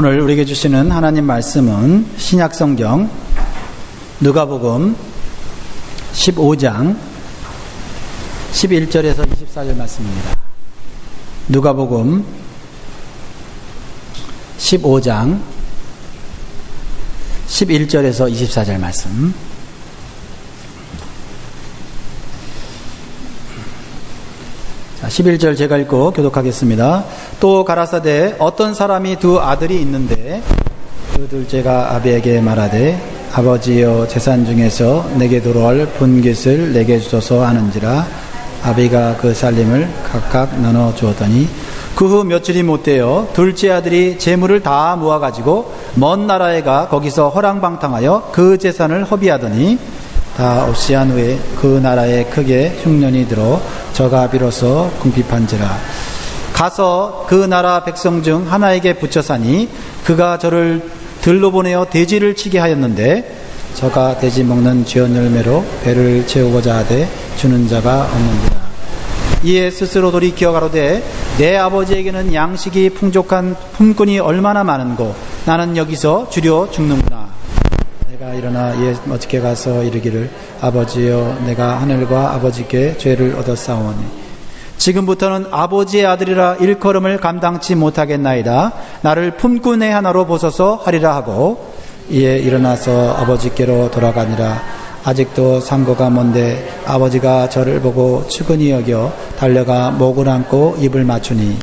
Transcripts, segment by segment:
오늘 우리에게 주시는 하나님 말씀은 신약성경 누가복음 15장 11절에서 24절 말씀입니다. 누가복음 15장 11절에서 24절 말씀. 자, 11절 제가 읽고 교독하겠습니다. 또 가라사대 어떤 사람이 두 아들이 있는데 그 둘째가 아비에게 말하되 아버지여 재산 중에서 내게 돌아올 분깃을 내게 주소서 하는지라 아비가 그 살림을 각각 나눠 주었더니 그 후 며칠이 못되어 둘째 아들이 재물을 다 모아가지고 먼 나라에 가 거기서 허랑방탕하여 그 재산을 허비하더니 다 없이 한 후에 그 나라에 크게 흉년이 들어 저가 비로소 궁핍한지라 가서 그 나라 백성 중 하나에게 붙여 사니 그가 저를 들로 보내어 돼지를 치게 하였는데 저가 돼지 먹는 쥐언 열매로 배를 채우고자 하되 주는 자가 없는지라. 이에 스스로 돌이켜 가로되 내 아버지에게는 양식이 풍족한 품꾼이 얼마나 많은고 나는 여기서 주려 죽는구나. 내가 일어나 이에 어떻게 가서 이르기를 아버지여 내가 하늘과 아버지께 죄를 얻었사오니 지금부터는 아버지의 아들이라 일컬음을 감당치 못하겠나이다. 나를 품꾼의 하나로 보소서 하리라 하고 이에 일어나서 아버지께로 돌아가니라. 아직도 상고가 먼데 아버지가 저를 보고 측은히 여겨 달려가 목을 안고 입을 맞추니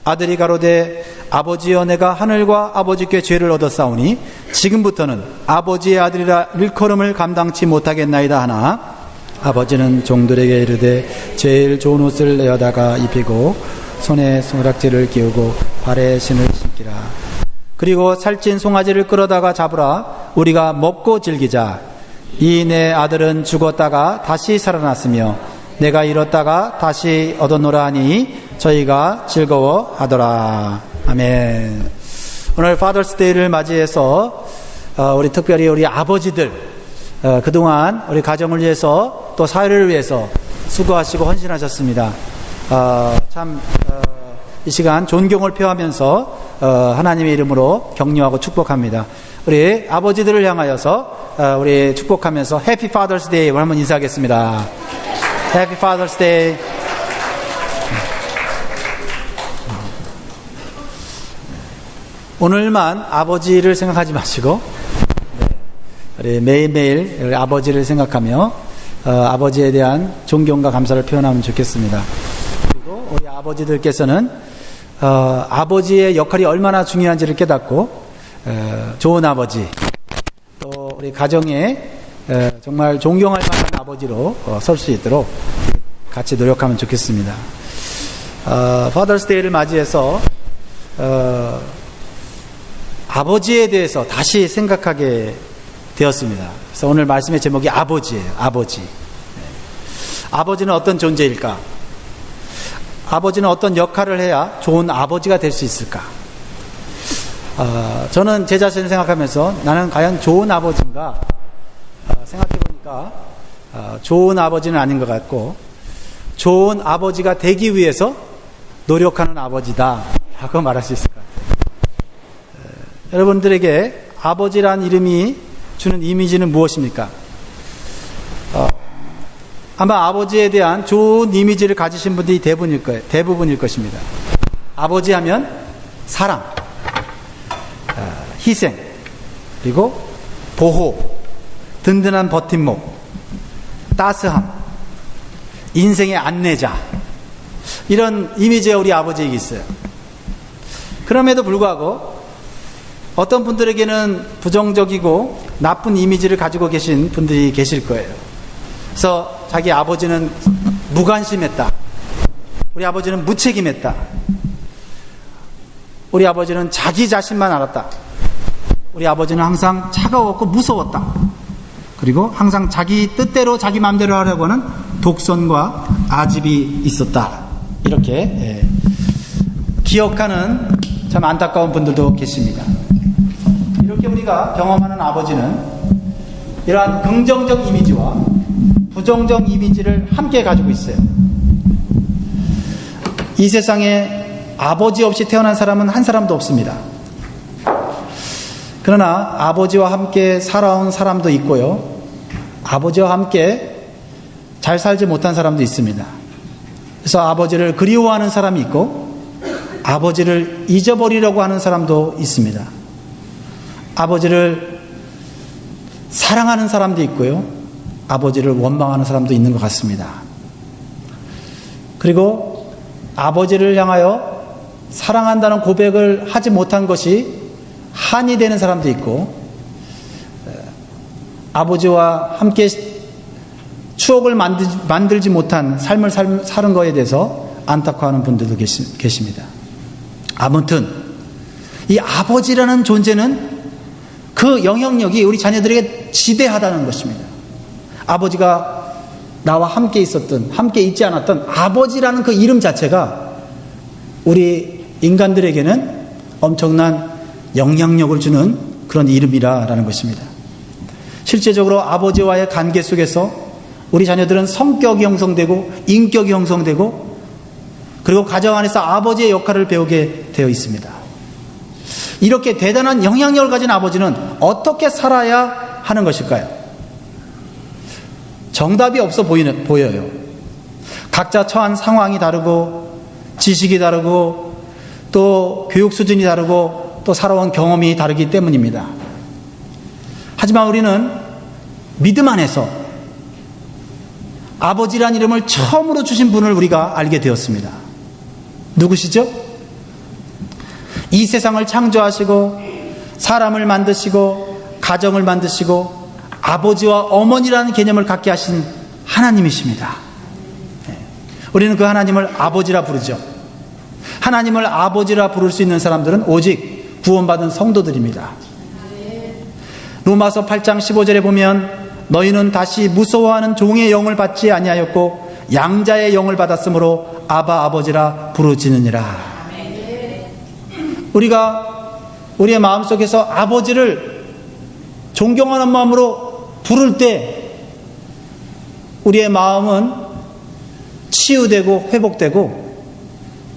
아들이 가로되 아버지여 내가 하늘과 아버지께 죄를 얻었사오니 지금부터는 아버지의 아들이라 일컬음을 감당치 못하겠나이다 하나 아버지는 종들에게 이르되 제일 좋은 옷을 내어다가 입히고 손에 손가락질을 끼우고 발에 신을 신기라. 그리고 살찐 송아지를 끌어다가 잡으라. 우리가 먹고 즐기자. 이 내 아들은 죽었다가 다시 살아났으며 내가 잃었다가 다시 얻었노라 하니 저희가 즐거워하더라. 아멘. 오늘 파더스 데이를 맞이해서 우리 특별히 우리 아버지들 그동안 우리 가정을 위해서 또 사회를 위해서 수고하시고 헌신하셨습니다. 참 이 시간 존경을 표하면서 하나님의 이름으로 격려하고 축복합니다. 우리 아버지들을 향하여서 우리 축복하면서 해피 파더스 데이를 한번 인사하겠습니다. 해피 파더스 데이. 오늘만 아버지를 생각하지 마시고 우리 매일매일 우리 아버지를 생각하며 아버지에 대한 존경과 감사를 표현하면 좋겠습니다. 그리고 우리 아버지들께서는 아버지의 역할이 얼마나 중요한지를 깨닫고 좋은 아버지 또 우리 가정에 정말 존경할 만한 아버지로 설 수 있도록 같이 노력하면 좋겠습니다. 파더스 데이를 맞이해서 아버지에 대해서 다시 생각하게 되었습니다. 그래서 오늘 말씀의 제목이 아버지예요. 아버지. 아버지는 어떤 존재일까? 아버지는 어떤 역할을 해야 좋은 아버지가 될 수 있을까? 저는 제 자신을 생각하면서 나는 과연 좋은 아버지인가? 생각해보니까 좋은 아버지는 아닌 것 같고 좋은 아버지가 되기 위해서 노력하는 아버지다 라고 말할 수 있을 것 같아요. 여러분들에게 아버지란 이름이 주는 이미지는 무엇입니까? 아마 아버지에 대한 좋은 이미지를 가지신 분들이 대부분일 것입니다. 아버지 하면 사랑, 희생, 그리고 보호, 든든한 버팀목, 따스함, 인생의 안내자, 이런 이미지가 우리 아버지에게 있어요. 그럼에도 불구하고 어떤 분들에게는 부정적이고 나쁜 이미지를 가지고 계신 분들이 계실 거예요. 그래서 자기 아버지는 무관심했다. 우리 아버지는 무책임했다. 우리 아버지는 자기 자신만 알았다. 우리 아버지는 항상 차가웠고 무서웠다. 그리고 항상 자기 뜻대로 자기 마음대로 하려고 하는 독선과 아집이 있었다. 이렇게 기억하는 참 안타까운 분들도 계십니다. 이렇게 우리가 경험하는 아버지는 이러한 긍정적 이미지와 부정적 이미지를 함께 가지고 있어요. 이 세상에 아버지 없이 태어난 사람은 한 사람도 없습니다. 그러나 아버지와 함께 살아온 사람도 있고요. 아버지와 함께 잘 살지 못한 사람도 있습니다. 그래서 아버지를 그리워하는 사람이 있고 아버지를 잊어버리려고 하는 사람도 있습니다. 아버지를 사랑하는 사람도 있고요. 아버지를 원망하는 사람도 있는 것 같습니다. 그리고 아버지를 향하여 사랑한다는 고백을 하지 못한 것이 한이 되는 사람도 있고, 아버지와 함께 추억을 만들지 못한 삶을 사는 것에 대해서 안타까워하는 분들도 계십니다. 아무튼 이 아버지라는 존재는 그 영향력이 우리 자녀들에게 지대하다는 것입니다. 아버지가 나와 함께 있었던, 함께 있지 않았던 아버지라는 그 이름 자체가 우리 인간들에게는 엄청난 영향력을 주는 그런 이름이라는 것입니다. 실제적으로 아버지와의 관계 속에서 우리 자녀들은 성격이 형성되고 인격이 형성되고 그리고 가정 안에서 아버지의 역할을 배우게 되어 있습니다. 이렇게 대단한 영향력을 가진 아버지는 어떻게 살아야 하는 것일까요? 정답이 없어 보여요. 각자 처한 상황이 다르고 지식이 다르고 또 교육 수준이 다르고 또 살아온 경험이 다르기 때문입니다. 하지만 우리는 믿음 안에서 아버지란 이름을 처음으로 주신 분을 우리가 알게 되었습니다. 누구시죠? 이 세상을 창조하시고 사람을 만드시고 가정을 만드시고 아버지와 어머니라는 개념을 갖게 하신 하나님이십니다. 우리는 그 하나님을 아버지라 부르죠. 하나님을 아버지라 부를 수 있는 사람들은 오직 구원받은 성도들입니다. 로마서 8장 15절에 보면 너희는 다시 무서워하는 종의 영을 받지 아니하였고 양자의 영을 받았으므로 아바 아버지라 부르짖느니라. 우리가 우리의 마음속에서 아버지를 존경하는 마음으로 부를 때 우리의 마음은 치유되고 회복되고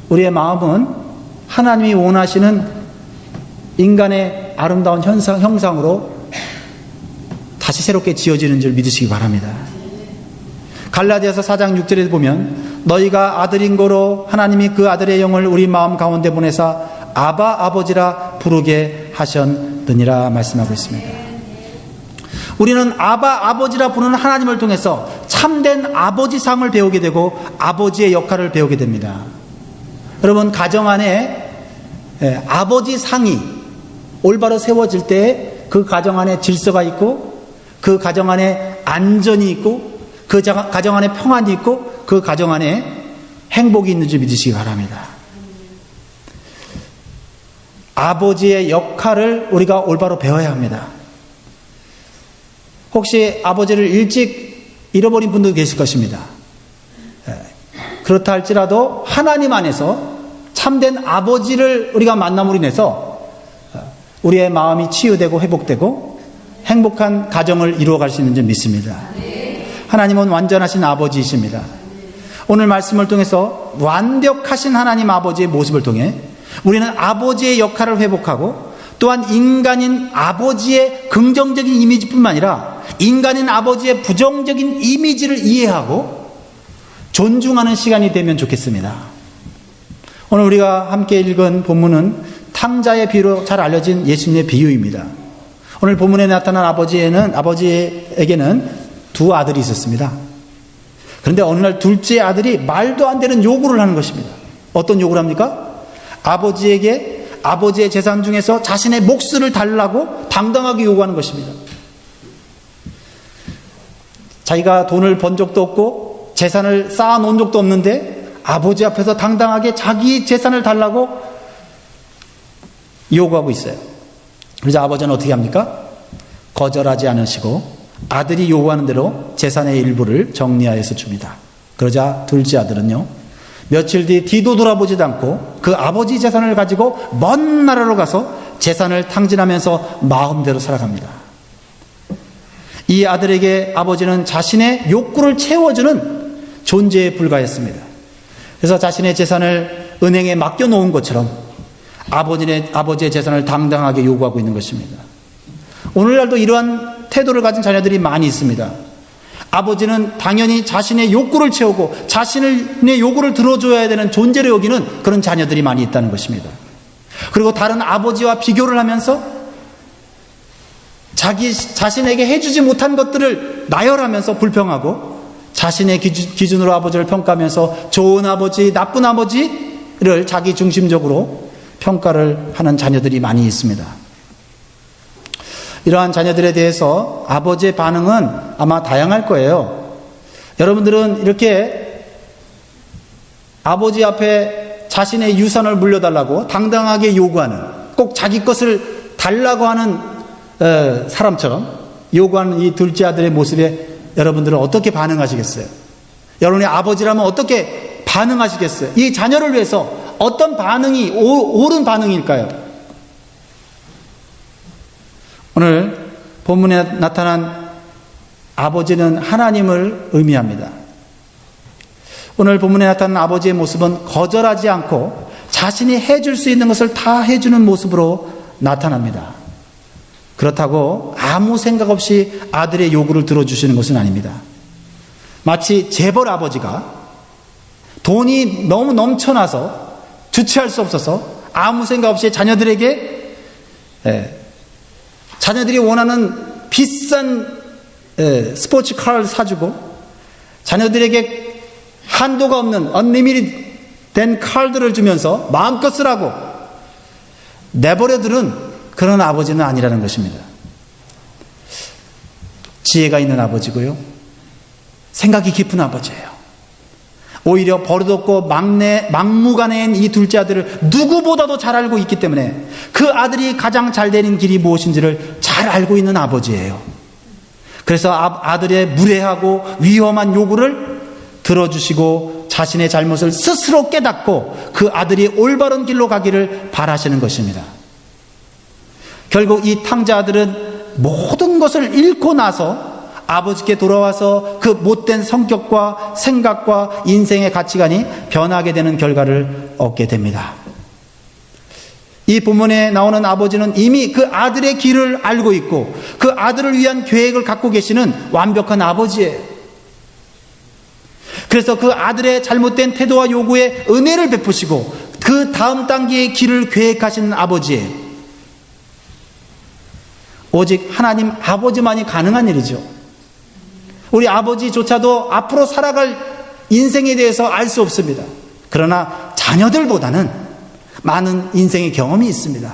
우리의 마음은 하나님이 원하시는 인간의 아름다운 형상으로 다시 새롭게 지어지는 줄 믿으시기 바랍니다. 갈라디아서 4장 6절에 보면 너희가 아들인 거로 하나님이 그 아들의 영을 우리 마음 가운데 보내사 아바 아버지라 부르게 하셨느니라 말씀하고 있습니다. 우리는 아바 아버지라 부르는 하나님을 통해서 참된 아버지상을 배우게 되고 아버지의 역할을 배우게 됩니다. 여러분, 가정 안에 아버지상이 올바로 세워질 때 그 가정 안에 질서가 있고 그 가정 안에 안전이 있고 그 가정 안에 평안이 있고 그 가정 안에 행복이 있는 줄 믿으시기 바랍니다. 아버지의 역할을 우리가 올바로 배워야 합니다. 혹시 아버지를 일찍 잃어버린 분도 계실 것입니다. 그렇다 할지라도 하나님 안에서 참된 아버지를 우리가 만남으로 인해서 우리의 마음이 치유되고 회복되고 행복한 가정을 이루어갈 수 있는 줄 믿습니다. 하나님은 완전하신 아버지이십니다. 오늘 말씀을 통해서 완벽하신 하나님 아버지의 모습을 통해 우리는 아버지의 역할을 회복하고 또한 인간인 아버지의 긍정적인 이미지뿐만 아니라 인간인 아버지의 부정적인 이미지를 이해하고 존중하는 시간이 되면 좋겠습니다. 오늘 우리가 함께 읽은 본문은 탕자의 비유로 잘 알려진 예수님의 비유입니다. 오늘 본문에 나타난 아버지에게는 두 아들이 있었습니다. 그런데 어느 날 둘째 아들이 말도 안 되는 요구를 하는 것입니다. 어떤 요구를 합니까? 아버지에게 아버지의 재산 중에서 자신의 몫을 달라고 당당하게 요구하는 것입니다. 자기가 돈을 번 적도 없고 재산을 쌓아놓은 적도 없는데 아버지 앞에서 당당하게 자기 재산을 달라고 요구하고 있어요. 그래서 아버지는 어떻게 합니까? 거절하지 않으시고 아들이 요구하는 대로 재산의 일부를 정리하여서 줍니다. 그러자 둘째 아들은요, 며칠 뒤 뒤도 돌아보지도 않고 그 아버지 재산을 가지고 먼 나라로 가서 재산을 탕진하면서 마음대로 살아갑니다. 이 아들에게 아버지는 자신의 욕구를 채워주는 존재에 불과했습니다. 그래서 자신의 재산을 은행에 맡겨놓은 것처럼 아버지의 재산을 당당하게 요구하고 있는 것입니다. 오늘날도 이러한 태도를 가진 자녀들이 많이 있습니다. 아버지는 당연히 자신의 욕구를 채우고 자신의 요구를 들어줘야 되는 존재로 여기는 그런 자녀들이 많이 있다는 것입니다. 그리고 다른 아버지와 비교를 하면서 자신에게 해주지 못한 것들을 나열하면서 불평하고 자신의 기준으로 아버지를 평가하면서 좋은 아버지, 나쁜 아버지를 자기 중심적으로 평가를 하는 자녀들이 많이 있습니다. 이러한 자녀들에 대해서 아버지의 반응은 아마 다양할 거예요. 여러분들은 이렇게 아버지 앞에 자신의 유산을 물려달라고 당당하게 요구하는, 꼭 자기 것을 달라고 하는 사람처럼 요구하는 이 둘째 아들의 모습에 여러분들은 어떻게 반응하시겠어요? 여러분이 아버지라면 어떻게 반응하시겠어요? 이 자녀를 위해서 어떤 반응이 옳은 반응일까요? 오늘 본문에 나타난 아버지는 하나님을 의미합니다. 오늘 본문에 나타난 아버지의 모습은 거절하지 않고 자신이 해줄 수 있는 것을 다 해주는 모습으로 나타납니다. 그렇다고 아무 생각 없이 아들의 요구를 들어주시는 것은 아닙니다. 마치 재벌 아버지가 돈이 너무 넘쳐나서 주체할 수 없어서 아무 생각 없이 자녀들에게 자녀들이 원하는 비싼 스포츠카를 사주고 자녀들에게 한도가 없는 언리미티드 된 카드를 주면서 마음껏 쓰라고 내버려두는 그런 아버지는 아니라는 것입니다. 지혜가 있는 아버지고요, 생각이 깊은 아버지예요. 오히려 버릇없고 막무가내인 이 둘째 아들을 누구보다도 잘 알고 있기 때문에 그 아들이 가장 잘 되는 길이 무엇인지를 잘 알고 있는 아버지예요. 그래서 아들의 무례하고 위험한 요구를 들어주시고 자신의 잘못을 스스로 깨닫고 그 아들이 올바른 길로 가기를 바라시는 것입니다. 결국 이 탕자 아들은 모든 것을 잃고 나서 아버지께 돌아와서 그 못된 성격과 생각과 인생의 가치관이 변하게 되는 결과를 얻게 됩니다. 이 본문에 나오는 아버지는 이미 그 아들의 길을 알고 있고 그 아들을 위한 계획을 갖고 계시는 완벽한 아버지예요. 그래서 그 아들의 잘못된 태도와 요구에 은혜를 베푸시고 그 다음 단계의 길을 계획하시는 아버지예요. 오직 하나님 아버지만이 가능한 일이죠. 우리 아버지조차도 앞으로 살아갈 인생에 대해서 알 수 없습니다. 그러나 자녀들보다는 많은 인생의 경험이 있습니다.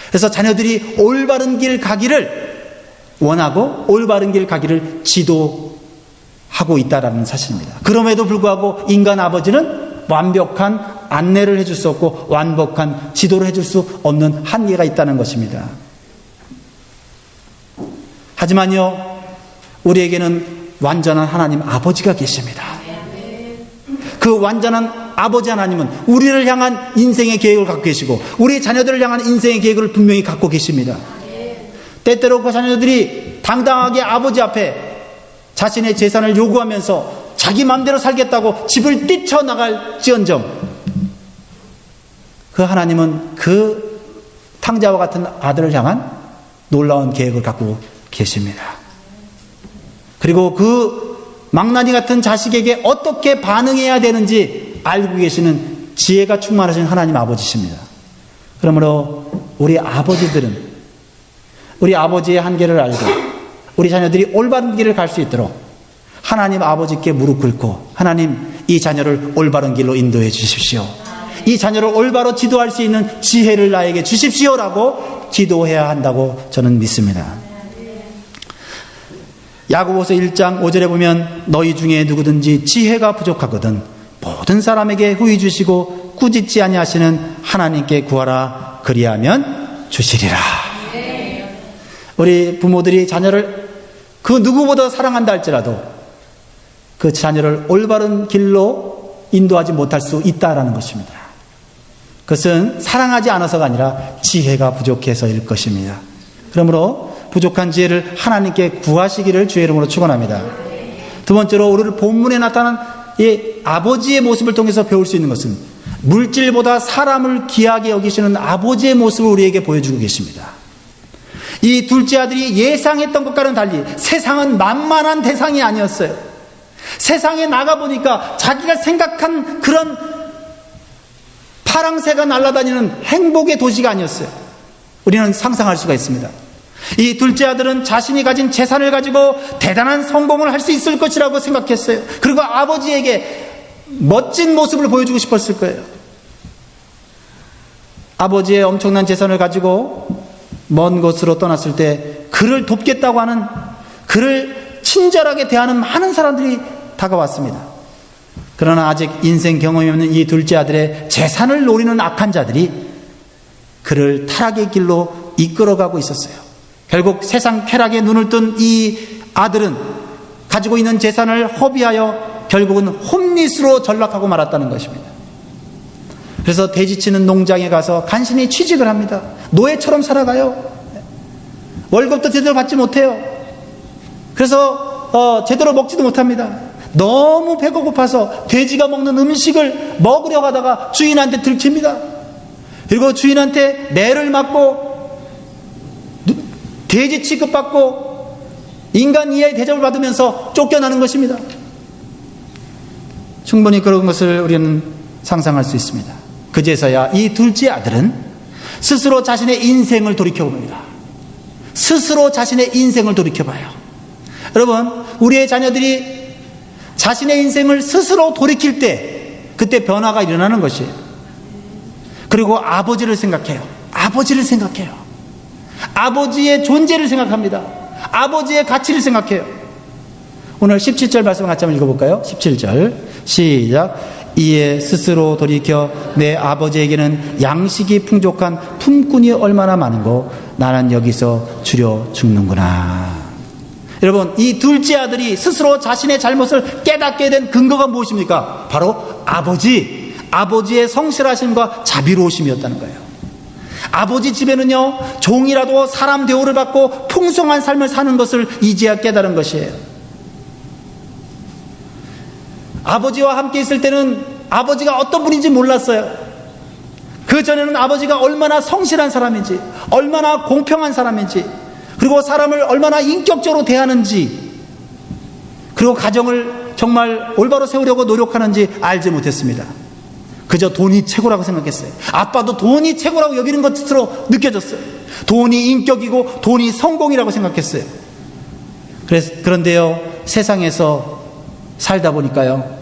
그래서 자녀들이 올바른 길 가기를 원하고 올바른 길 가기를 지도하고 있다는 사실입니다. 그럼에도 불구하고 인간 아버지는 완벽한 안내를 해줄 수 없고 완벽한 지도를 해줄 수 없는 한계가 있다는 것입니다. 하지만요, 우리에게는 완전한 하나님 아버지가 계십니다. 그 완전한 아버지 하나님은 우리를 향한 인생의 계획을 갖고 계시고 우리 자녀들을 향한 인생의 계획을 분명히 갖고 계십니다. 때때로 그 자녀들이 당당하게 아버지 앞에 자신의 재산을 요구하면서 자기 마음대로 살겠다고 집을 뛰쳐나갈지언정 그 하나님은 그 탕자와 같은 아들을 향한 놀라운 계획을 갖고 계십니다. 그리고 그 망나니 같은 자식에게 어떻게 반응해야 되는지 알고 계시는 지혜가 충만하신 하나님 아버지십니다. 그러므로 우리 아버지들은 우리 아버지의 한계를 알고 우리 자녀들이 올바른 길을 갈 수 있도록 하나님 아버지께 무릎 꿇고 하나님, 이 자녀를 올바른 길로 인도해 주십시오. 이 자녀를 올바로 지도할 수 있는 지혜를 나에게 주십시오라고 기도해야 한다고 저는 믿습니다. 야고보서 1장 5절에 보면 너희 중에 누구든지 지혜가 부족하거든 모든 사람에게 후히 주시고 꾸짖지 아니하시는 하나님께 구하라, 그리하면 주시리라. 우리 부모들이 자녀를 그 누구보다 사랑한다 할지라도 그 자녀를 올바른 길로 인도하지 못할 수 있다라는 것입니다. 그것은 사랑하지 않아서가 아니라 지혜가 부족해서일 것입니다. 그러므로 부족한 지혜를 하나님께 구하시기를 주의 이름으로 축원합니다. 두 번째로 오늘 본문에 나타난 이 아버지의 모습을 통해서 배울 수 있는 것은 물질보다 사람을 귀하게 여기시는 아버지의 모습을 우리에게 보여주고 계십니다. 이 둘째 아들이 예상했던 것과는 달리 세상은 만만한 대상이 아니었어요. 세상에 나가보니까 자기가 생각한 그런 파랑새가 날아다니는 행복의 도시가 아니었어요. 우리는 상상할 수가 있습니다. 이 둘째 아들은 자신이 가진 재산을 가지고 대단한 성공을 할 수 있을 것이라고 생각했어요. 그리고 아버지에게 멋진 모습을 보여주고 싶었을 거예요. 아버지의 엄청난 재산을 가지고 먼 곳으로 떠났을 때 그를 돕겠다고 하는, 그를 친절하게 대하는 많은 사람들이 다가왔습니다. 그러나 아직 인생 경험이 없는 이 둘째 아들의 재산을 노리는 악한 자들이 그를 타락의 길로 이끌어가고 있었어요. 결국 세상 쾌락에 눈을 뜬 이 아들은 가지고 있는 재산을 허비하여 결국은 홈리스로 전락하고 말았다는 것입니다. 그래서 돼지치는 농장에 가서 간신히 취직을 합니다. 노예처럼 살아가요. 월급도 제대로 받지 못해요. 그래서 제대로 먹지도 못합니다. 너무 배가 고파서 돼지가 먹는 음식을 먹으려 하다가 주인한테 들킵니다. 그리고 주인한테 매를 맞고 돼지 취급받고 인간 이하의 대접을 받으면서 쫓겨나는 것입니다. 충분히 그런 것을 우리는 상상할 수 있습니다. 그제서야 이 둘째 아들은 스스로 자신의 인생을 돌이켜봅니다. 스스로 자신의 인생을 돌이켜봐요. 여러분, 우리의 자녀들이 자신의 인생을 스스로 돌이킬 때 그때 변화가 일어나는 것이에요. 그리고 아버지를 생각해요. 아버지를 생각해요. 아버지의 존재를 생각합니다. 아버지의 가치를 생각해요. 오늘 17절 말씀 같이 한번 읽어볼까요? 17절 시작. 이에 스스로 돌이켜 내 아버지에게는 양식이 풍족한 품꾼이 얼마나 많은고 나는 여기서 주려 죽는구나. 여러분, 이 둘째 아들이 스스로 자신의 잘못을 깨닫게 된 근거가 무엇입니까? 바로 아버지의 성실하심과 자비로우심이었다는 거예요. 아버지 집에는요, 종이라도 사람 대우를 받고 풍성한 삶을 사는 것을 이제야 깨달은 것이에요. 아버지와 함께 있을 때는 아버지가 어떤 분인지 몰랐어요. 그 전에는 아버지가 얼마나 성실한 사람인지, 얼마나 공평한 사람인지, 그리고 사람을 얼마나 인격적으로 대하는지, 그리고 가정을 정말 올바로 세우려고 노력하는지 알지 못했습니다. 그저 돈이 최고라고 생각했어요. 아빠도 돈이 최고라고 여기는 것으로 느껴졌어요. 돈이 인격이고 돈이 성공이라고 생각했어요. 그런데요, 세상에서 살다 보니까요,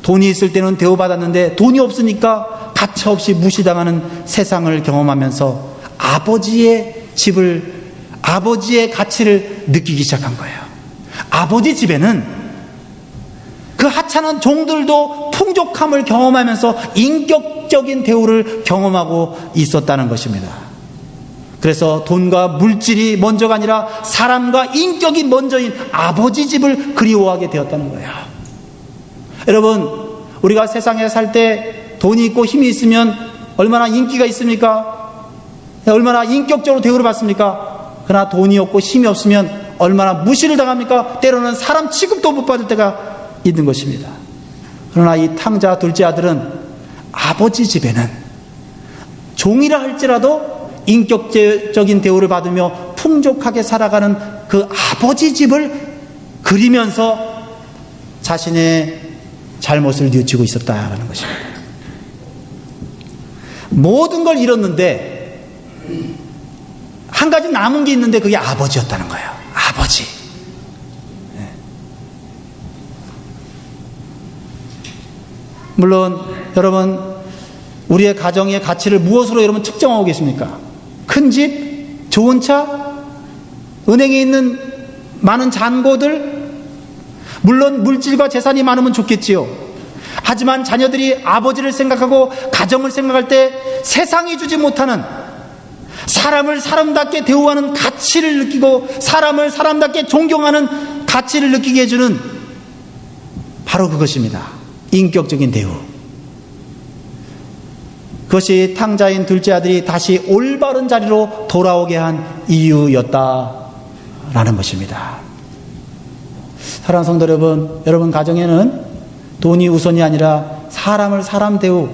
돈이 있을 때는 대우받았는데 돈이 없으니까 가차없이 무시당하는 세상을 경험하면서 아버지의 가치를 느끼기 시작한 거예요. 아버지 집에는 그 하찮은 종들도 풍족함을 경험하면서 인격적인 대우를 경험하고 있었다는 것입니다. 그래서 돈과 물질이 먼저가 아니라 사람과 인격이 먼저인 아버지 집을 그리워하게 되었다는 거예요. 여러분, 우리가 세상에 살 때 돈이 있고 힘이 있으면 얼마나 인기가 있습니까? 얼마나 인격적으로 대우를 받습니까? 그러나 돈이 없고 힘이 없으면 얼마나 무시를 당합니까? 때로는 사람 취급도 못 받을 때가 있는 것입니다. 그러나 이 탕자 둘째 아들은 아버지 집에는 종이라 할지라도 인격적인 대우를 받으며 풍족하게 살아가는 그 아버지 집을 그리면서 자신의 잘못을 뉘우치고 있었다라는 것입니다. 모든 걸 잃었는데 한 가지 남은 게 있는데 그게 아버지였다는 거예요. 아버지. 물론 여러분, 우리의 가정의 가치를 무엇으로 여러분 측정하고 계십니까? 큰 집, 좋은 차, 은행에 있는 많은 잔고들, 물론 물질과 재산이 많으면 좋겠지요. 하지만 자녀들이 아버지를 생각하고 가정을 생각할 때 세상이 주지 못하는 사람을 사람답게 대우하는 가치를 느끼고 사람을 사람답게 존경하는 가치를 느끼게 해주는 바로 그것입니다. 인격적인 대우. 그것이 탕자인 둘째 아들이 다시 올바른 자리로 돌아오게 한 이유였다라는 것입니다. 사랑하는 성도 여러분, 여러분 가정에는 돈이 우선이 아니라 사람을 사람 대우,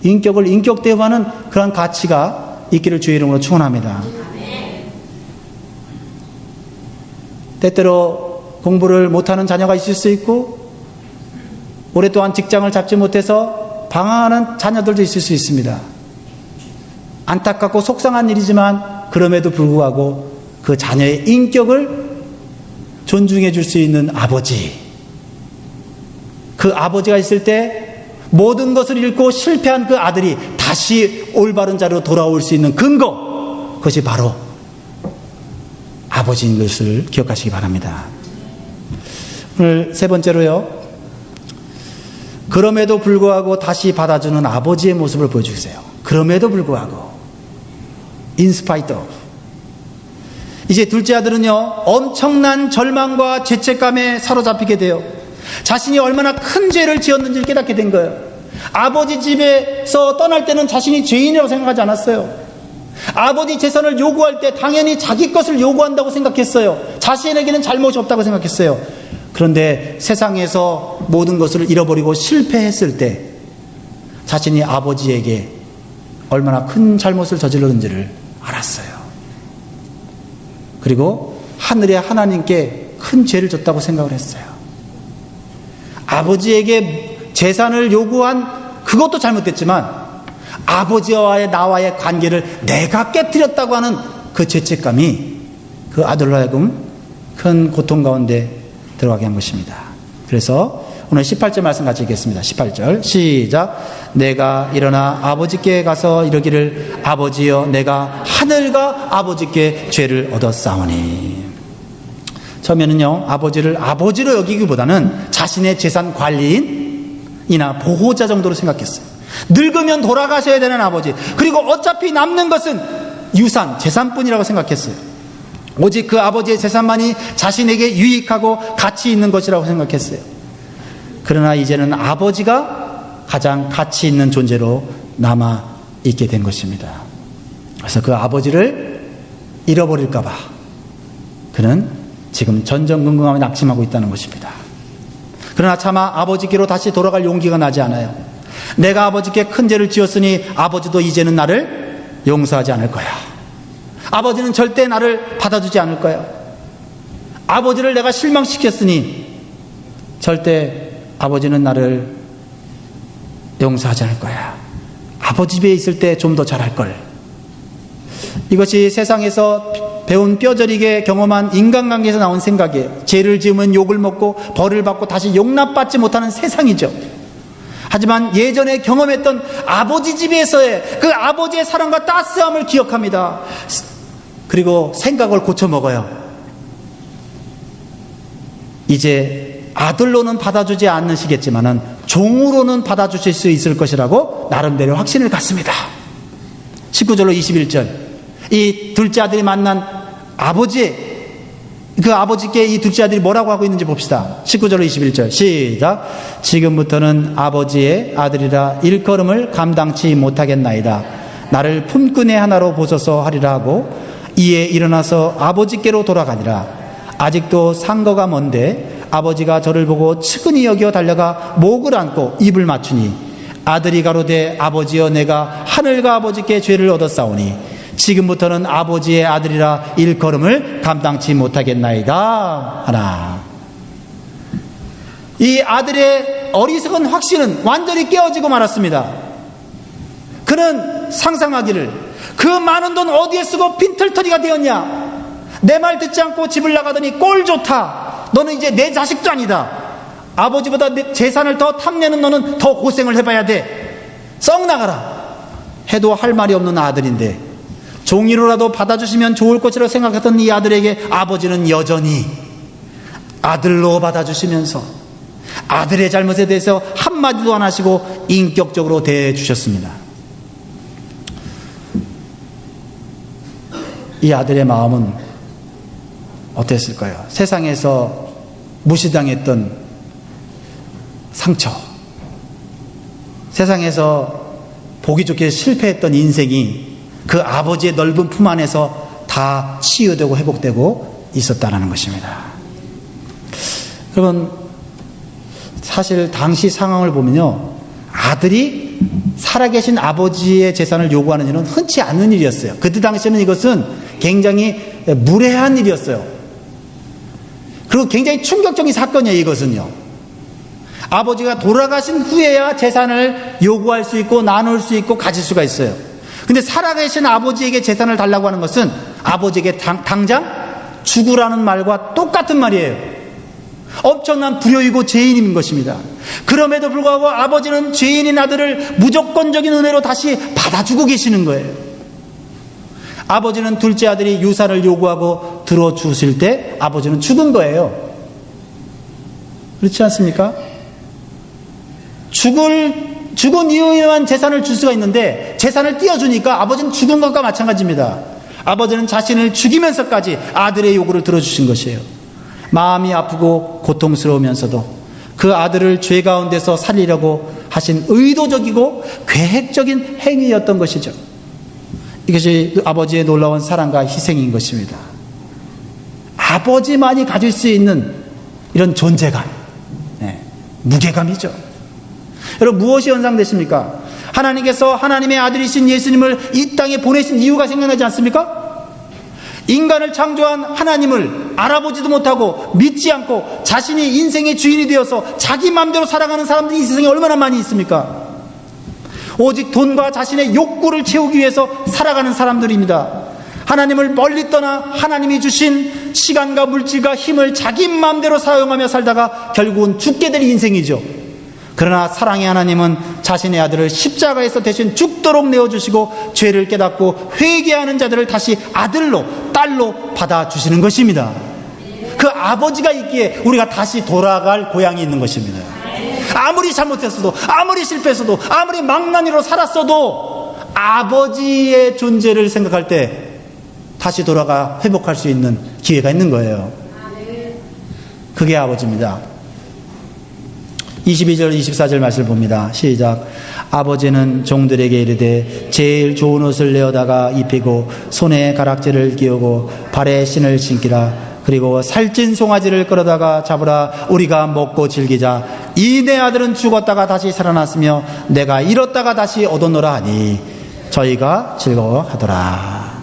인격을 인격 대우하는 그런 가치가 있기를 주의 이름으로 축원합니다. 때때로 공부를 못하는 자녀가 있을 수 있고 오랫동안 직장을 잡지 못해서 방황하는 자녀들도 있을 수 있습니다. 안타깝고 속상한 일이지만 그럼에도 불구하고 그 자녀의 인격을 존중해 줄 수 있는 아버지, 그 아버지가 있을 때 모든 것을 잃고 실패한 그 아들이 다시 올바른 자리로 돌아올 수 있는 근거, 그것이 바로 아버지인 것을 기억하시기 바랍니다. 오늘 세 번째로요, 그럼에도 불구하고 다시 받아주는 아버지의 모습을 보여주세요. 그럼에도 불구하고, in spite of. 이제 둘째 아들은요, 엄청난 절망과 죄책감에 사로잡히게 돼요. 자신이 얼마나 큰 죄를 지었는지를 깨닫게 된 거예요. 아버지 집에서 떠날 때는 자신이 죄인이라고 생각하지 않았어요. 아버지 재산을 요구할 때 당연히 자기 것을 요구한다고 생각했어요. 자신에게는 잘못이 없다고 생각했어요. 그런데 세상에서 모든 것을 잃어버리고 실패했을 때 자신이 아버지에게 얼마나 큰 잘못을 저질렀는지를 알았어요. 그리고 하늘의 하나님께 큰 죄를 졌다고 생각을 했어요. 아버지에게 재산을 요구한 그것도 잘못됐지만 아버지와의 나와의 관계를 내가 깨뜨렸다고 하는 그 죄책감이 그 아들로 하여금 큰 고통 가운데 들어가게 한 것입니다. 그래서 오늘 18절 말씀 같이 읽겠습니다. 18절 시작. 내가 일어나 아버지께 가서 이르기를 아버지여 내가 하늘과 아버지께 죄를 얻었사오니. 처음에는요, 아버지를 아버지로 여기기보다는 자신의 재산 관리인이나 보호자 정도로 생각했어요. 늙으면 돌아가셔야 되는 아버지, 그리고 어차피 남는 것은 유산, 재산뿐이라고 생각했어요. 오직 그 아버지의 재산만이 자신에게 유익하고 가치 있는 것이라고 생각했어요. 그러나 이제는 아버지가 가장 가치 있는 존재로 남아있게 된 것입니다. 그래서 그 아버지를 잃어버릴까봐 그는 지금 전전긍긍하며 낙심하고 있다는 것입니다. 그러나 차마 아버지께로 다시 돌아갈 용기가 나지 않아요. 내가 아버지께 큰 죄를 지었으니 아버지도 이제는 나를 용서하지 않을 거야. 아버지는 절대 나를 받아주지 않을 거야. 아버지를 내가 실망시켰으니 절대 아버지는 나를 용서하지 않을 거야. 아버지 집에 있을 때 좀 더 잘할 걸. 이것이 세상에서 배운 뼈저리게 경험한 인간관계에서 나온 생각이에요. 죄를 지으면 욕을 먹고 벌을 받고 다시 용납받지 못하는 세상이죠. 하지만 예전에 경험했던 아버지 집에서의 그 아버지의 사랑과 따스함을 기억합니다. 그리고 생각을 고쳐 먹어요. 이제 아들로는 받아주지 않으시겠지만은 종으로는 받아주실 수 있을 것이라고 나름대로 확신을 갖습니다. 19절로 21절. 이 둘째 아들이 만난 그 아버지께 이 둘째 아들이 뭐라고 하고 있는지 봅시다. 19절로 21절 시작. 지금부터는 아버지의 아들이라 일컬음을 감당치 못하겠나이다. 나를 품꾼의 하나로 보소서 하리라 하고 이에 일어나서 아버지께로 돌아가니라. 아직도 상거가 먼데 아버지가 저를 보고 측은히 여겨 달려가 목을 안고 입을 맞추니 아들이 가로되 아버지여 내가 하늘과 아버지께 죄를 얻었사오니 지금부터는 아버지의 아들이라 일컬음을 감당치 못하겠나이다 하나. 이 아들의 어리석은 확신은 완전히 깨어지고 말았습니다. 그는 상상하기를 그 많은 돈 어디에 쓰고 빈털터리가 되었냐. 내 말 듣지 않고 집을 나가더니 꼴 좋다. 너는 이제 내 자식도 아니다. 아버지보다 내 재산을 더 탐내는 너는 더 고생을 해봐야 돼. 썩 나가라 해도 할 말이 없는 아들인데 종이로라도 받아주시면 좋을 것이라고 생각했던 이 아들에게 아버지는 여전히 아들로 받아주시면서 아들의 잘못에 대해서 한마디도 안 하시고 인격적으로 대해주셨습니다. 이 아들의 마음은 어땠을까요? 세상에서 무시당했던 상처, 세상에서 보기 좋게 실패했던 인생이 그 아버지의 넓은 품 안에서 다 치유되고 회복되고 있었다는 것입니다. 여러분, 사실 당시 상황을 보면요, 아들이 살아계신 아버지의 재산을 요구하는 일은 흔치 않은 일이었어요. 그때 당시에는 이것은 굉장히 무례한 일이었어요. 그리고 굉장히 충격적인 사건이에요, 이것은요. 아버지가 돌아가신 후에야 재산을 요구할 수 있고 나눌 수 있고 가질 수가 있어요. 근데 살아계신 아버지에게 재산을 달라고 하는 것은 아버지에게 당장 죽으라는 말과 똑같은 말이에요. 엄청난 불효이고 죄인인 것입니다. 그럼에도 불구하고 아버지는 죄인인 아들을 무조건적인 은혜로 다시 받아주고 계시는 거예요. 아버지는 둘째 아들이 유산을 요구하고 들어주실 때 아버지는 죽은 거예요. 그렇지 않습니까? 죽은 이후에만 재산을 줄 수가 있는데 재산을 띄워주니까 아버지는 죽은 것과 마찬가지입니다. 아버지는 자신을 죽이면서까지 아들의 요구를 들어주신 것이에요. 마음이 아프고 고통스러우면서도 그 아들을 죄 가운데서 살리려고 하신 의도적이고 계획적인 행위였던 것이죠. 이것이 아버지의 놀라운 사랑과 희생인 것입니다. 아버지만이 가질 수 있는 이런 존재감, 무게감이죠. 여러분, 무엇이 연상되십니까? 하나님께서 하나님의 아들이신 예수님을 이 땅에 보내신 이유가 생각나지 않습니까? 인간을 창조한 하나님을 알아보지도 못하고 믿지 않고 자신이 인생의 주인이 되어서 자기 마음대로 살아가는 사람들이 이 세상에 얼마나 많이 있습니까? 오직 돈과 자신의 욕구를 채우기 위해서 살아가는 사람들입니다. 하나님을 멀리 떠나 하나님이 주신 시간과 물질과 힘을 자기 마음대로 사용하며 살다가 결국은 죽게 될 인생이죠. 그러나 사랑의 하나님은 자신의 아들을 십자가에서 대신 죽도록 내어주시고 죄를 깨닫고 회개하는 자들을 다시 아들로 딸로 받아주시는 것입니다. 그 아버지가 있기에 우리가 다시 돌아갈 고향이 있는 것입니다. 아무리 잘못했어도, 아무리 실패했어도, 아무리 망나니로 살았어도 아버지의 존재를 생각할 때 다시 돌아가 회복할 수 있는 기회가 있는 거예요. 그게 아버지입니다. 22절 24절 말씀을 봅니다. 시작. 아버지는 종들에게 이르되 제일 좋은 옷을 내어다가 입히고 손에 가락지를 끼우고 발에 신을 신기라. 그리고 살찐 송아지를 끌어다가 잡으라. 우리가 먹고 즐기자. 이 내 아들은 죽었다가 다시 살아났으며 내가 잃었다가 다시 얻었노라 하니 저희가 즐거워하더라.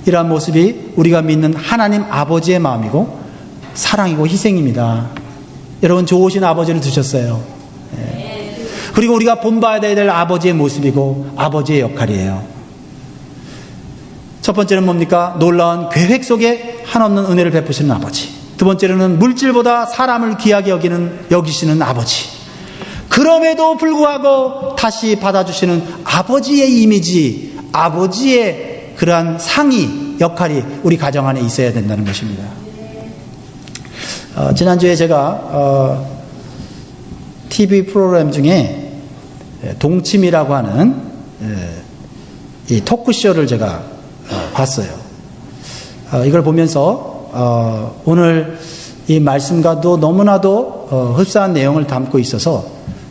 이러한 모습이 우리가 믿는 하나님 아버지의 마음이고 사랑이고 희생입니다. 여러분, 좋으신 아버지를 두셨어요. 그리고 우리가 본받아야 될 아버지의 모습이고 아버지의 역할이에요. 첫 번째는 뭡니까? 놀라운 계획 속에 한없는 은혜를 베푸시는 아버지. 두 번째로는 물질보다 사람을 귀하게 여기시는 아버지. 그럼에도 불구하고 다시 받아주시는 아버지의 이미지, 아버지의 그러한 상의 역할이 우리 가정 안에 있어야 된다는 것입니다. 지난주에 제가 TV 프로그램 중에 동침이라고 하는 이 토크쇼를 제가 봤어요. 이걸 보면서 오늘 이 말씀과도 너무나도 흡사한 내용을 담고 있어서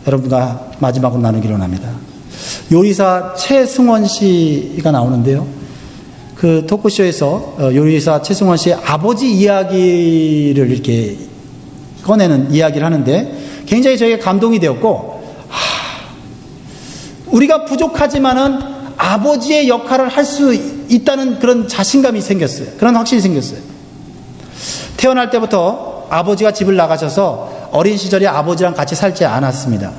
여러분과 마지막으로 나누기로 합니다. 요리사 최승원 씨가 나오는데요. 그 토크쇼에서 요리사 최승원 씨의 아버지 이야기를 이렇게 꺼내는 이야기를 하는데 굉장히 저에게 감동이 되었고, 우리가 부족하지만은 아버지의 역할을 할 수 있다는 그런 자신감이 생겼어요. 그런 확신이 생겼어요. 태어날 때부터 아버지가 집을 나가셔서 어린 시절에 아버지랑 같이 살지 않았습니다.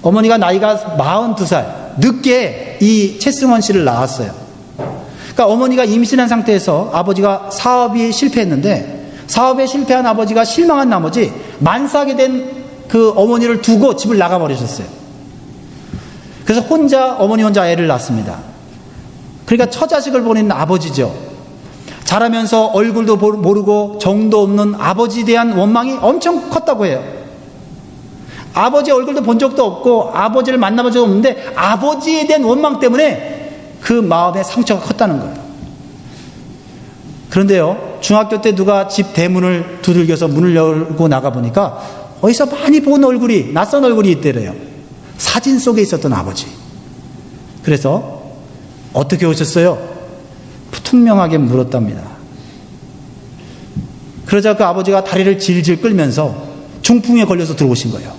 어머니가 나이가 42살 늦게 이 최승원 씨를 낳았어요. 그러니까 어머니가 임신한 상태에서 아버지가 사업이 실패했는데 사업에 실패한 아버지가 실망한 나머지 만삭이 된 그 어머니를 두고 집을 나가버리셨어요. 그래서 어머니 혼자 애를 낳습니다. 그러니까 처자식을 보낸 아버지죠. 자라면서 얼굴도 모르고 정도 없는 아버지에 대한 원망이 엄청 컸다고 해요. 아버지 얼굴도 본 적도 없고 아버지를 만나본 적도 없는데 아버지에 대한 원망 때문에 그 마음의 상처가 컸다는 거예요. 그런데요, 중학교 때 누가 집 대문을 두들겨서 문을 열고 나가보니까 어디서 많이 본 얼굴이, 낯선 얼굴이 있더래요. 사진 속에 있었던 아버지. 그래서 어떻게 오셨어요? 투명하게 물었답니다. 그러자 그 아버지가 다리를 질질 끌면서 중풍에 걸려서 들어오신 거예요.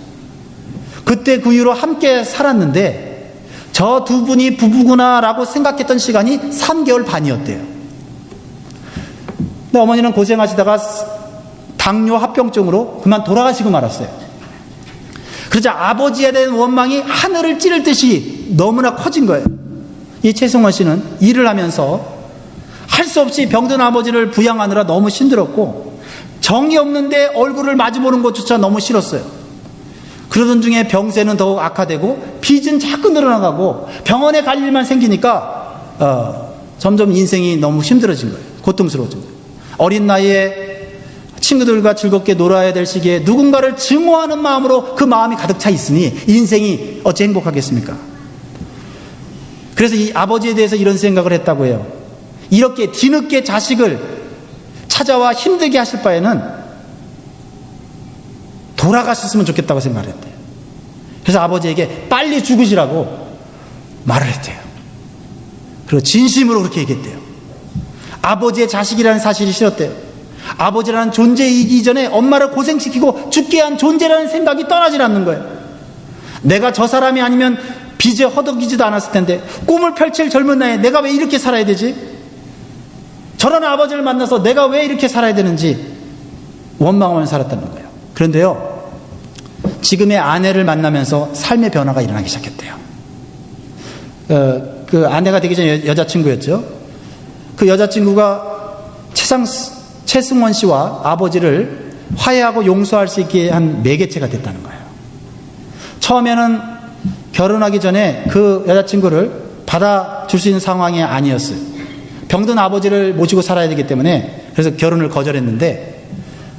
그때 그 이후로 함께 살았는데 저 두 분이 부부구나라고 생각했던 시간이 3개월 반이었대요. 근데 어머니는 고생하시다가 당뇨 합병증으로 그만 돌아가시고 말았어요. 그러자 아버지에 대한 원망이 하늘을 찌를 듯이 너무나 커진 거예요. 이 최승원 씨는 일을 하면서 할 수 없이 병든 아버지를 부양하느라 너무 힘들었고 정이 없는데 얼굴을 마주보는 것조차 너무 싫었어요. 그러던 중에 병세는 더욱 악화되고 빚은 자꾸 늘어나가고 병원에 갈 일만 생기니까 점점 인생이 너무 힘들어진 거예요. 고통스러워진 거예요. 어린 나이에 친구들과 즐겁게 놀아야 될 시기에 누군가를 증오하는 마음으로 그 마음이 가득 차 있으니 인생이 어찌 행복하겠습니까? 그래서 이 아버지에 대해서 이런 생각을 했다고 해요. 이렇게 뒤늦게 자식을 찾아와 힘들게 하실 바에는 돌아가셨으면 좋겠다고 생각을 했대요. 그래서 아버지에게 빨리 죽으시라고 말을 했대요. 그리고 진심으로 그렇게 얘기했대요. 아버지의 자식이라는 사실이 싫었대요. 아버지라는 존재이기 이전에 엄마를 고생시키고 죽게 한 존재라는 생각이 떠나질 않는 거예요. 내가 저 사람이 아니면 빚에 허덕이지도 않았을 텐데 꿈을 펼칠 젊은 나이에 내가 왜 이렇게 살아야 되지? 저런 아버지를 만나서 내가 왜 이렇게 살아야 되는지 원망하면서 살았다는 거예요. 그런데요, 지금의 아내를 만나면서 삶의 변화가 일어나기 시작했대요. 그 아내가 되기 전에 여자친구였죠. 그 여자친구가 최승원 씨와 아버지를 화해하고 용서할 수 있게 한 매개체가 됐다는 거예요. 처음에는 결혼하기 전에 그 여자친구를 받아줄 수 있는 상황이 아니었어요. 병든 아버지를 모시고 살아야 되기 때문에 그래서 결혼을 거절했는데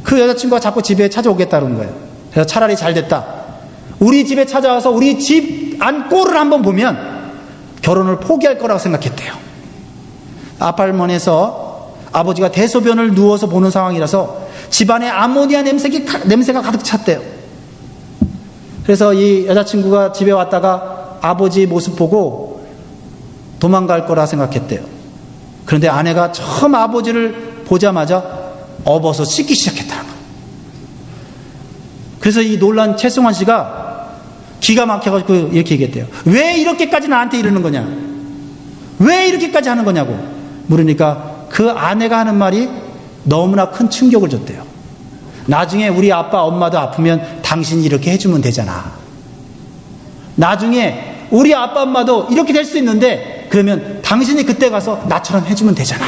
그 여자친구가 자꾸 집에 찾아오겠다는 거예요. 그래서 차라리 잘 됐다. 우리 집에 찾아와서 우리 집 안 꼴을 한번 보면 결혼을 포기할 거라고 생각했대요. 아파트먼에서 아버지가 대소변을 누워서 보는 상황이라서 집안에 아모니아 냄새가 가득 찼대요. 그래서 이 여자친구가 집에 왔다가 아버지 모습 보고 도망갈 거라 생각했대요. 그런데 아내가 처음 아버지를 보자마자 업어서 씻기 시작했다는 거예요. 그래서 이 놀란 최승환 씨가 기가 막혀가지고 이렇게 얘기했대요. 왜 이렇게까지 나한테 이러는 거냐? 왜 이렇게까지 하는 거냐고 물으니까 그 아내가 하는 말이 너무나 큰 충격을 줬대요. 나중에 우리 아빠 엄마도 아프면 당신이 이렇게 해주면 되잖아. 나중에 우리 아빠 엄마도 이렇게 될 수 있는데 그러면 당신이 그때 가서 나처럼 해주면 되잖아.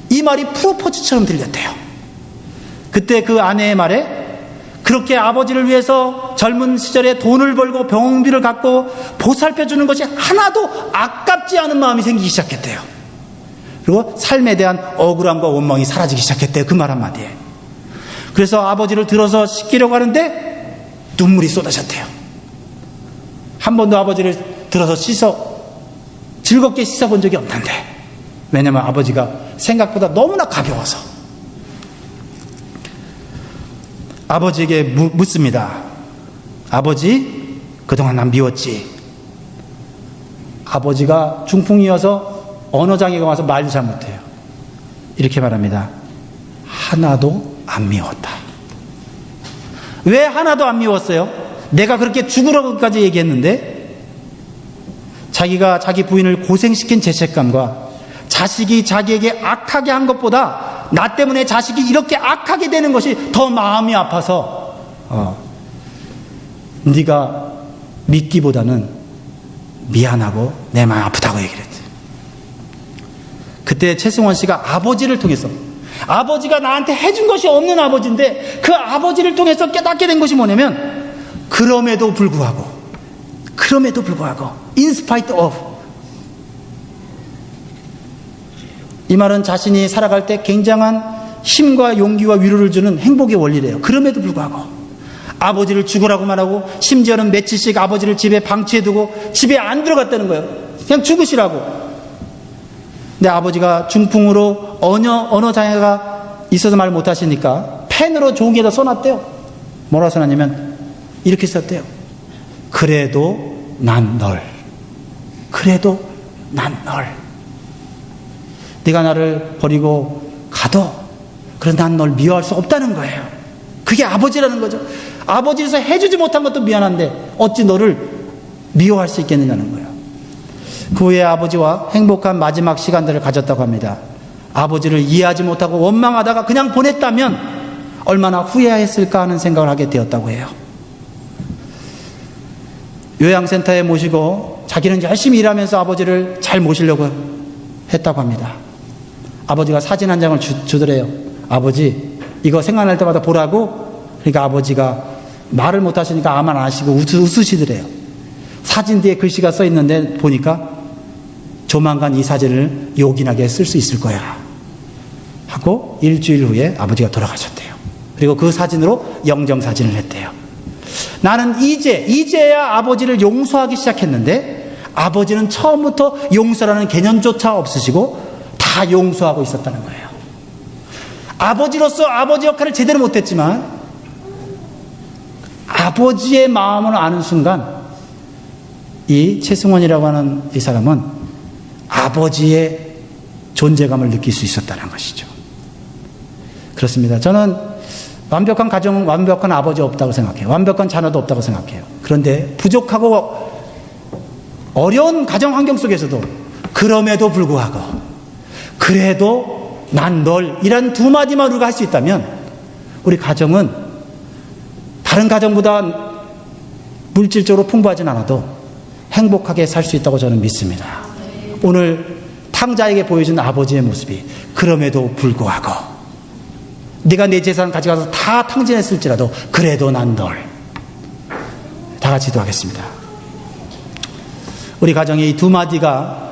이 말이 프로포즈처럼 들렸대요. 그때 그 아내의 말에 그렇게 아버지를 위해서 젊은 시절에 돈을 벌고 병원비를 갖고 보살펴주는 것이 하나도 아깝지 않은 마음이 생기기 시작했대요. 그리고 삶에 대한 억울함과 원망이 사라지기 시작했대요. 그 말 한마디에. 그래서 아버지를 들어서 씻기려고 하는데 눈물이 쏟아졌대요. 한 번도 아버지를 들어서 즐겁게 씻어본 적이 없는데, 왜냐면 아버지가 생각보다 너무나 가벼워서. 아버지에게 묻습니다. 아버지, 그동안 난 미웠지? 아버지가 중풍이어서 언어장애가 와서 말도 잘 못해요. 이렇게 말합니다. 하나도 안 미웠다. 왜 하나도 안 미웠어요? 내가 그렇게 죽으라고까지 얘기했는데 자기가 자기 부인을 고생시킨 죄책감과 자식이 자기에게 악하게 한 것보다 나 때문에 자식이 이렇게 악하게 되는 것이 더 마음이 아파서 네가 믿기보다는 미안하고 내 마음 아프다고 얘기를 했지. 그때 최승원 씨가 아버지를 통해서, 아버지가 나한테 해준 것이 없는 아버지인데 그 아버지를 통해서 깨닫게 된 것이 뭐냐면, 그럼에도 불구하고 in spite of, 이 말은 자신이 살아갈 때 굉장한 힘과 용기와 위로를 주는 행복의 원리래요. 그럼에도 불구하고 아버지를 죽으라고 말하고 심지어는 며칠씩 아버지를 집에 방치해두고 집에 안 들어갔다는 거예요. 그냥 죽으시라고. 근데 아버지가 중풍으로 언어 장애가 있어서 말 못하시니까 펜으로 종이에다 써놨대요. 뭐라고 써놨냐면 이렇게 썼대요. 그래도 난 널. 네가 나를 버리고 가도 그래도 난 널 미워할 수 없다는 거예요. 그게 아버지라는 거죠. 아버지로서 해주지 못한 것도 미안한데 어찌 너를 미워할 수 있겠느냐는 거예요. 그 후에 아버지와 행복한 마지막 시간들을 가졌다고 합니다. 아버지를 이해하지 못하고 원망하다가 그냥 보냈다면 얼마나 후회했을까 하는 생각을 하게 되었다고 해요. 요양센터에 모시고 자기는 열심히 일하면서 아버지를 잘 모시려고 했다고 합니다. 아버지가 사진 한 장을 주더래요. 아버지, 이거 생각날 때마다 보라고. 그러니까 아버지가 말을 못 하시니까 아만 안 하시고 웃으시더래요. 사진 뒤에 글씨가 써 있는데 보니까 조만간 이 사진을 요긴하게 쓸 수 있을 거야 하고 일주일 후에 아버지가 돌아가셨대요. 그리고 그 사진으로 영정사진을 했대요. 나는 이제야 아버지를 용서하기 시작했는데 아버지는 처음부터 용서라는 개념조차 없으시고 다 용서하고 있었다는 거예요. 아버지로서 아버지 역할을 제대로 못했지만 아버지의 마음을 아는 순간 이 최승원이라고 하는 이 사람은 아버지의 존재감을 느낄 수 있었다는 것이죠. 그렇습니다. 저는 완벽한 가정, 완벽한 아버지 없다고 생각해요. 완벽한 자녀도 없다고 생각해요. 그런데 부족하고 어려운 가정 환경 속에서도 그럼에도 불구하고 그래도 난 널 이란 두 마디만 우리가 할 수 있다면 우리 가정은 다른 가정보다 물질적으로 풍부하진 않아도 행복하게 살 수 있다고 저는 믿습니다. 오늘 탕자에게 보여준 아버지의 모습이 그럼에도 불구하고 네가 내 재산 가져가서 다 탕진했을지라도 그래도 난 널. 다 같이 기도하겠습니다. 우리 가정의 이 두 마디가